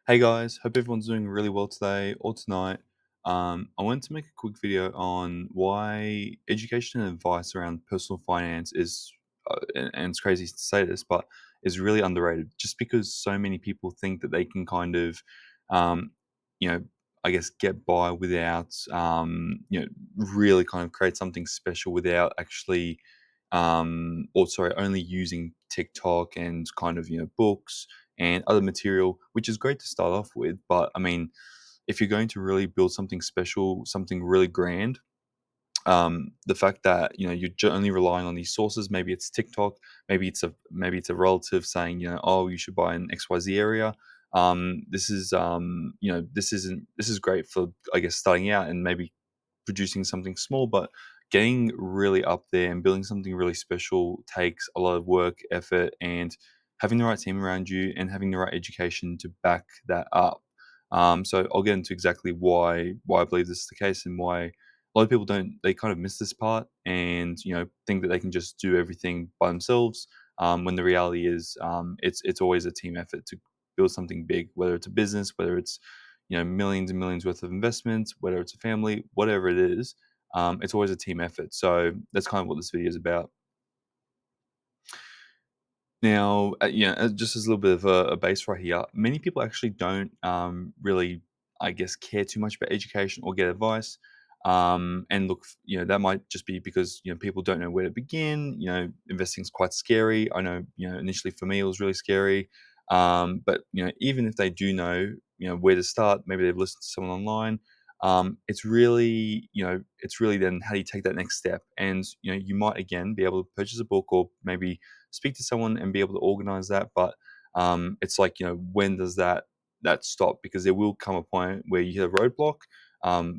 Hey guys, hope everyone's doing really well today or tonight. I wanted to make a quick video on why education and advice around personal finance is, and it's crazy to say this, but is really underrated. Just because so many people think that they can kind of, um, you know, I guess get by without, really kind of create something special without actually, or sorry, only using TikTok and kind of books and other material, which is great to start off with. But I mean, if you're going to really build something special, something really grand, the fact that you're only relying on these sources, maybe it's TikTok, maybe it's a relative saying, oh, you should buy in XYZ area. This is great for, I guess, starting out and maybe producing something small, but getting really up there and building something really special takes a lot of work, effort, and having the right team around you and having the right education to back that up. So I'll get into exactly why I believe this is the case and why a lot of people don't they kind of miss this part and think that they can just do everything by themselves. When the reality is, it's always a team effort to build something big, whether it's a business, whether it's millions and millions worth of investments, whether it's a family, whatever it is, it's always a team effort. So that's kind of what this video is about. Now, just as a little bit of a base right here, many people actually don't really, I guess, care too much about education or get advice. And look, that might just be because people don't know where to begin. Investing is quite scary. I know, initially for me it was really scary. But even if they do know, where to start, maybe they've listened to someone online. It's really then how do you take that next step? And you might again be able to purchase a book or maybe speak to someone and be able to organize that. But it's like, when does that stop? Because there will come a point where you hit a roadblock,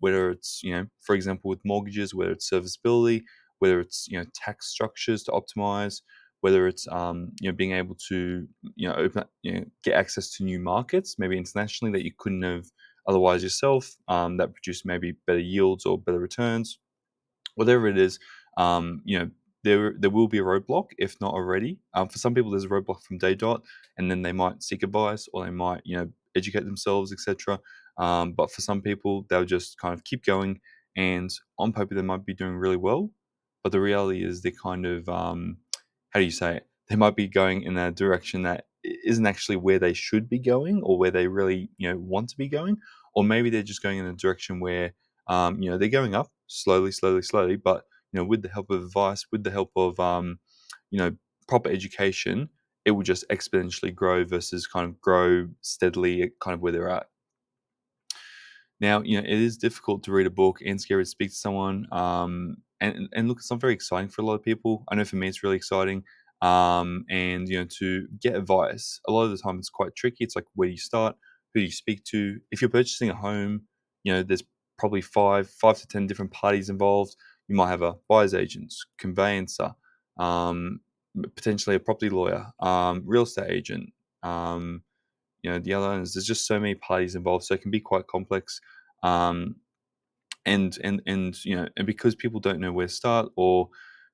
whether it's, for example, with mortgages, whether it's serviceability, whether it's, tax structures to optimize, whether it's, being able to, get access to new markets, maybe internationally that you couldn't have otherwise yourself, that produce maybe better yields or better returns, whatever it is. um, you know, there will be a roadblock if not already. For some people, there's a roadblock from day dot, and then they might seek advice or they might educate themselves, etc. But for some people, they'll just kind of keep going, and on paper they might be doing really well, but the reality is they're kind of how do you say it? They might be going in a direction that isn't actually where they should be going or where they really want to be going, or maybe they're just going in a direction where they're going up slowly, slowly, slowly, but with the help of advice, with the help of you know, proper education, it will just exponentially grow versus kind of grow steadily at kind of where they're at. Now, it is difficult to read a book and scary to speak to someone. And look, it's not very exciting for a lot of people. I know for me, it's really exciting. And to get advice, a lot of the time it's quite tricky. It's like, where do you start? Who do you speak to? If you're purchasing a home, there's probably five to ten different parties involved. You might have a buyer's agent, conveyancer, um, potentially a property lawyer, real estate agent. Um, the other ones, there's just so many parties involved, so it can be quite complex. Um, and because people don't know where to start, or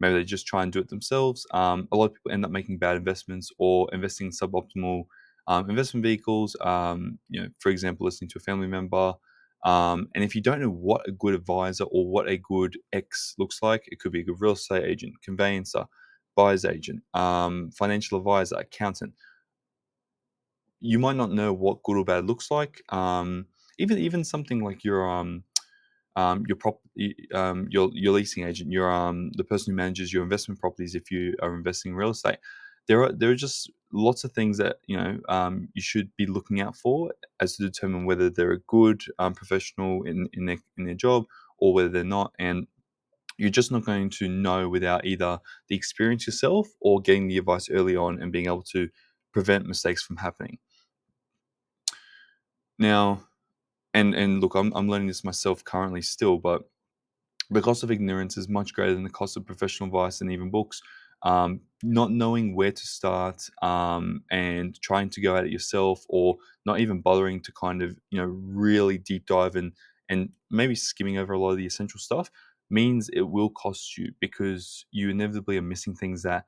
maybe they just try and do it themselves, a lot of people end up making bad investments or investing in suboptimal investment vehicles. For example, listening to a family member. And if you don't know what a good advisor or what a good X looks like, it could be a good real estate agent, conveyancer, buyer's agent, financial advisor, accountant. You might not know what good or bad looks like. Even something like your leasing agent, the person who manages your investment properties if you are investing in real estate. There are just lots of things that you should be looking out for as to determine whether they're a good professional in their job or whether they're not. And you're just not going to know without either the experience yourself or getting the advice early on and being able to prevent mistakes from happening. Now, and look, I'm learning this myself currently still, but the cost of ignorance is much greater than the cost of professional advice and even books. Not knowing where to start, and trying to go at it yourself, or not even bothering to kind of really deep dive and maybe skimming over a lot of the essential stuff, means it will cost you, because you inevitably are missing things that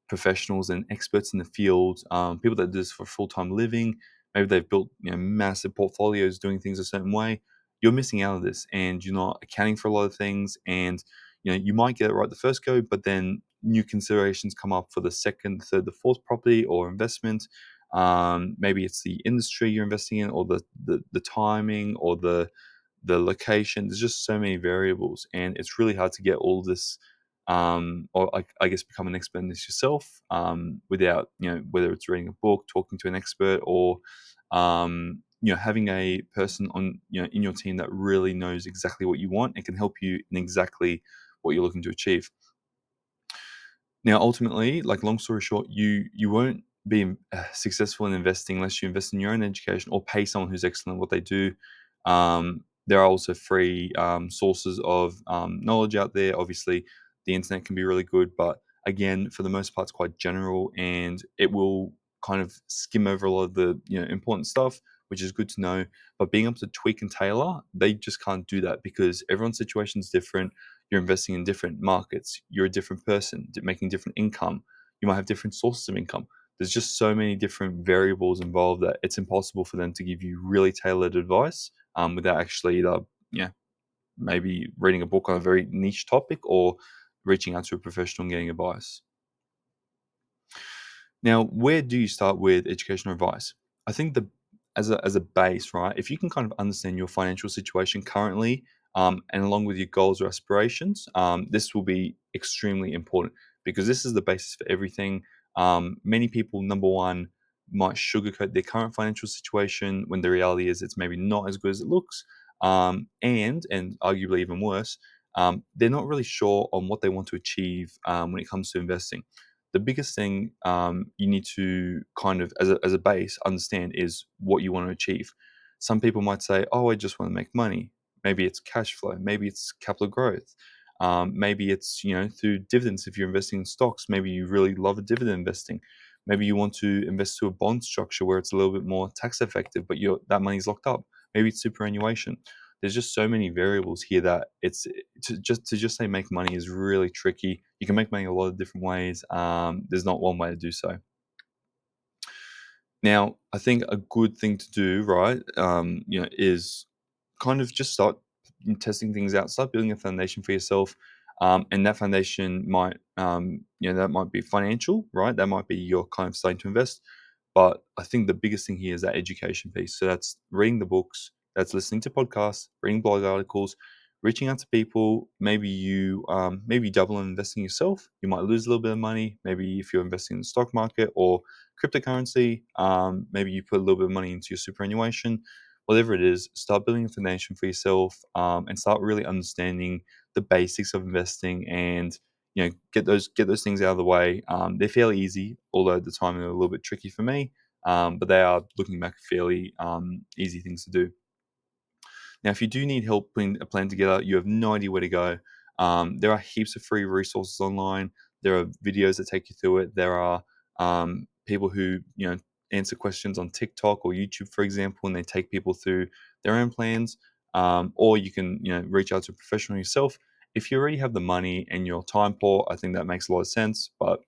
professionals and experts in the field, people that do this for full time living, maybe they've built massive portfolios doing things a certain way. You're missing out of this, and you're not accounting for a lot of things. And you might get it right the first go, but then new considerations come up for the second, third, the fourth property or investment. Maybe it's the industry you're investing in, or the timing, or the location. There's just so many variables, and it's really hard to get all this, or I guess become an expert in this yourself, without whether it's reading a book, talking to an expert, or having a person on in your team that really knows exactly what you want and can help you in exactly what you're looking to achieve. Now, ultimately, like, long story short, you won't be successful in investing unless you invest in your own education or pay someone who's excellent at what they do. There are also free sources of knowledge out there. Obviously, the internet can be really good, but again, for the most part, it's quite general, and it will kind of skim over a lot of the important stuff, which is good to know. But being able to tweak and tailor, they just can't do that because everyone's situation is different. You're investing in different markets. You're a different person making different income. You might have different sources of income. There's just so many different variables involved that it's impossible for them to give you really tailored advice without actually either, yeah, maybe reading a book on a very niche topic or reaching out to a professional and getting advice. Now, where do you start with educational advice? I think the as a base, right? If you can kind of understand your financial situation currently, and along with your goals or aspirations, this will be extremely important because this is the basis for everything. Many people, number one, might sugarcoat their current financial situation when the reality is it's maybe not as good as it looks, and arguably even worse, they're not really sure on what they want to achieve when it comes to investing. The biggest thing you need to kind of, as a base, understand is what you want to achieve. Some people might say, "Oh, I just want to make money." Maybe it's cash flow. Maybe it's capital growth. Maybe it's through dividends. If you're investing in stocks, maybe you really love a dividend investing. Maybe you want to invest to a bond structure where it's a little bit more tax effective, but that money's locked up. Maybe it's superannuation. There's just so many variables here that it's to just say make money is really tricky. You can make money a lot of different ways. There's not one way to do so. Now, I think a good thing to do, right, is kind of just start testing things out, start building a foundation for yourself. And that foundation might, that might be financial, right? That might be your kind of starting to invest. But I think the biggest thing here is that education piece. So that's reading the books, that's listening to podcasts, reading blog articles, reaching out to people. Maybe double in investing yourself. You might lose a little bit of money. Maybe if you're investing in the stock market or cryptocurrency, maybe you put a little bit of money into your superannuation. Whatever it is, start building a foundation for yourself, and start really understanding the basics of investing, and get those things out of the way. They're fairly easy, although at the time they're a little bit tricky for me. But they are, looking back, fairly easy things to do. Now, if you do need help putting a plan together, you have no idea where to go. There are heaps of free resources online. There are videos that take you through it. There are people who answer questions on TikTok or YouTube, for example, and they take people through their own plans. Or you can reach out to a professional yourself. If you already have the money and you're time poor, I think that makes a lot of sense. But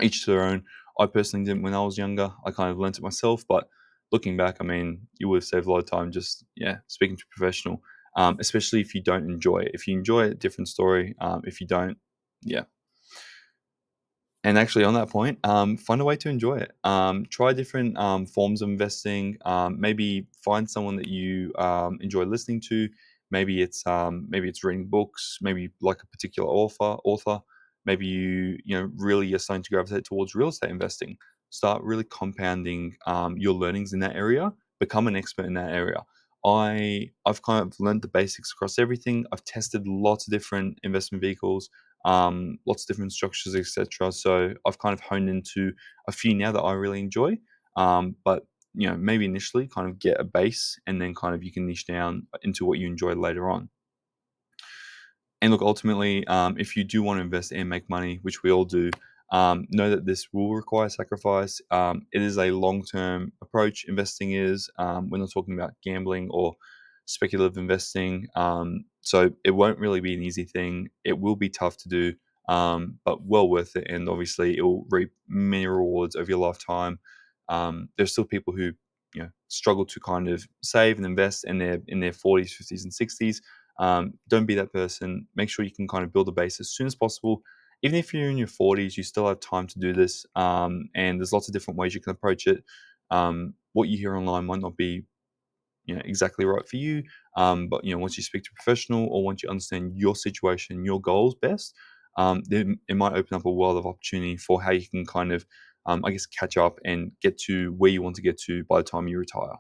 each to their own. I personally didn't when I was younger. I kind of learnt it myself, but looking back, I mean, you would have saved a lot of time just speaking to a professional, especially if you don't enjoy it. If you enjoy it, different story. If you don't, yeah. And actually, on that point, find a way to enjoy it. Try different forms of investing. Maybe find someone that you enjoy listening to. Maybe it's reading books. Maybe you like a particular author. Maybe you really are starting to gravitate towards real estate investing. Start really compounding your learnings in that area. Become an expert in that area. I've kind of learned the basics across everything. I've tested lots of different investment vehicles, lots of different structures, etc. So I've kind of honed into a few now that I really enjoy. But maybe initially kind of get a base, and then kind of you can niche down into what you enjoy later on. And look, ultimately, if you do want to invest and make money, which we all do, know that this will require sacrifice. It is a long term approach. Investing is. We're not talking about gambling or speculative investing. So it won't really be an easy thing. It will be tough to do, but well worth it. And obviously, it will reap many rewards over your lifetime. There's still people who struggle to kind of save and invest in their 40s, 50s, and 60s. Don't be that person. Make sure you can kind of build a base as soon as possible. Even if you're in your 40s, you still have time to do this. And there's lots of different ways you can approach it. What you hear online might not be exactly right for you. But once you speak to a professional or once you understand your situation, your goals best, then it might open up a world of opportunity for how you can kind of, I guess, catch up and get to where you want to get to by the time you retire.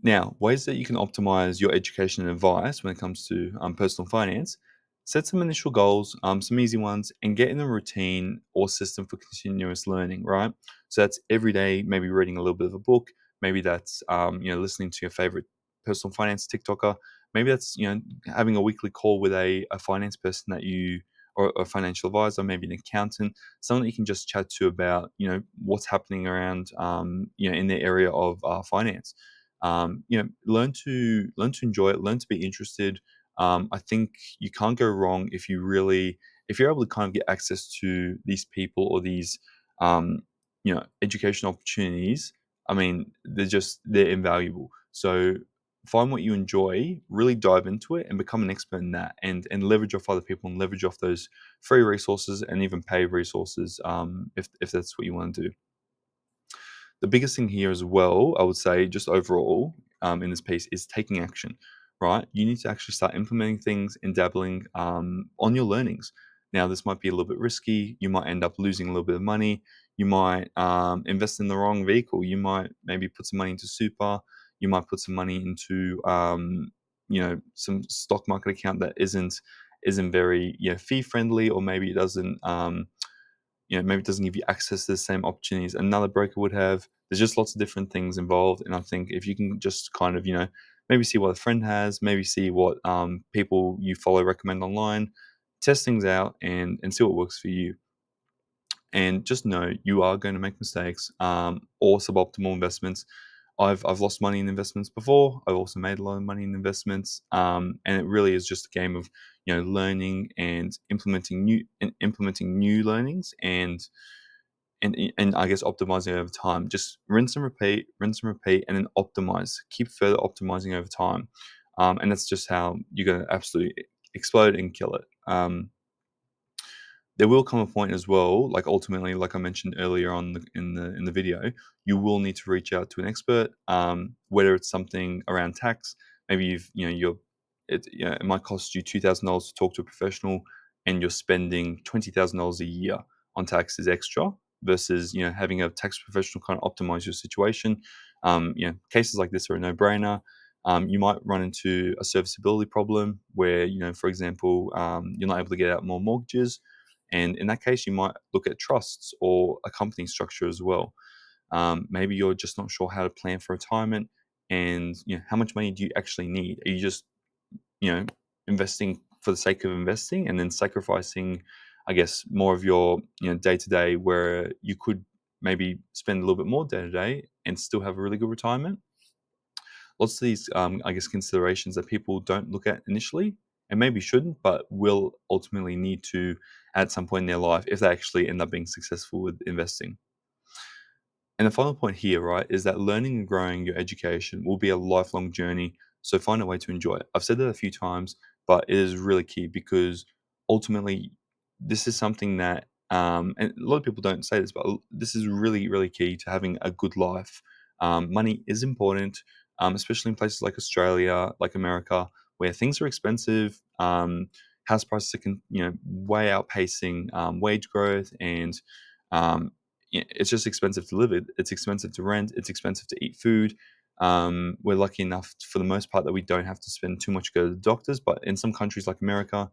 Now, ways that you can optimize your education and advice when it comes to personal finance. Set some initial goals, some easy ones, and get in a routine or system for continuous learning, right? So that's every day, maybe reading a little bit of a book. Maybe that's, listening to your favorite personal finance TikToker. Maybe that's, having a weekly call with a finance person that you, or a financial advisor, maybe an accountant, someone that you can just chat to about, what's happening around, in the area of finance. Learn to enjoy it, learn to be interested. I think you can't go wrong if you're able to kind of get access to these people or these education opportunities. I mean, they're invaluable. So find what you enjoy, really dive into it, and become an expert in that, and leverage off other people and leverage off those free resources and even paid resources, if that's what you want to do. The biggest thing here as well, I would say, just overall, in this piece, is taking action, right? You need to actually start implementing things and dabbling on your learnings. Now, this might be a little bit risky. You might end up losing a little bit of money. You might invest in the wrong vehicle. You might maybe put some money into super. You might put some money into some stock market account that isn't very fee friendly, or maybe it doesn't maybe it doesn't give you access to the same opportunities another broker would have. There's just lots of different things involved, and I think if you can just kind of maybe see what a friend has, maybe see what people you follow recommend online, test things out, and see what works for you. And just know you are going to make mistakes, or suboptimal investments. I've lost money in investments before. I've also made a lot of money in investments, and it really is just a game of learning and implementing new learnings, and I guess optimizing over time. Just rinse and repeat, and then optimize. Keep further optimizing over time, and that's just how you're going to absolutely explode and kill it. There will come a point as well, like ultimately, like I mentioned earlier on in the video, you will need to reach out to an expert, whether it's something around tax. Maybe it might cost you $2,000 to talk to a professional, and you're spending $20,000 a year on taxes extra versus having a tax professional kind of optimize your situation. Cases like this are a no-brainer. You might run into a serviceability problem where, for example, you're not able to get out more mortgages, and in that case, you might look at trusts or a company structure as well. Maybe you're just not sure how to plan for retirement, and how much money do you actually need? Are you just you know investing for the sake of investing and then sacrificing, I guess, more of your day to day, where you could maybe spend a little bit more day to day and still have a really good retirement? Lots of these, I guess, considerations that people don't look at initially and maybe shouldn't, but will ultimately need to at some point in their life if they actually end up being successful with investing. And the final point here, right, is that learning and growing your education will be a lifelong journey. So find a way to enjoy it. I've said that a few times, but it is really key because ultimately, this is something that, and a lot of people don't say this, but this is really, really key to having a good life. Money is important, especially in places like Australia, like America, where things are expensive. House prices are, way outpacing wage growth, and it's just expensive to live it. It's expensive to rent. It's expensive to eat food. We're lucky enough, for the most part, that we don't have to spend too much to go to the doctors. But in some countries like America,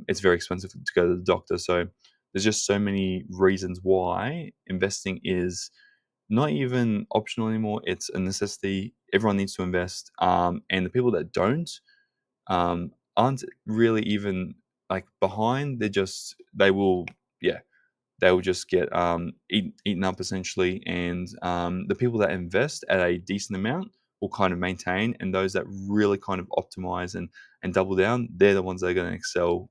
it's very expensive to go to the doctor. So there's just so many reasons why investing is not even optional anymore. It's a necessity. Everyone needs to invest, and the people that don't, aren't really even like behind. They will, yeah, they will just get eaten up essentially. And the people that invest at a decent amount will kind of maintain, and those that really kind of optimize and double down, they're the ones that are going to excel,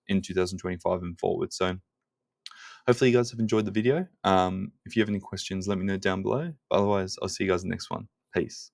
in 2025 and forward. So hopefully you guys have enjoyed the video. If you have any questions, let me know down below. Otherwise, I'll see you guys in the next one. Peace.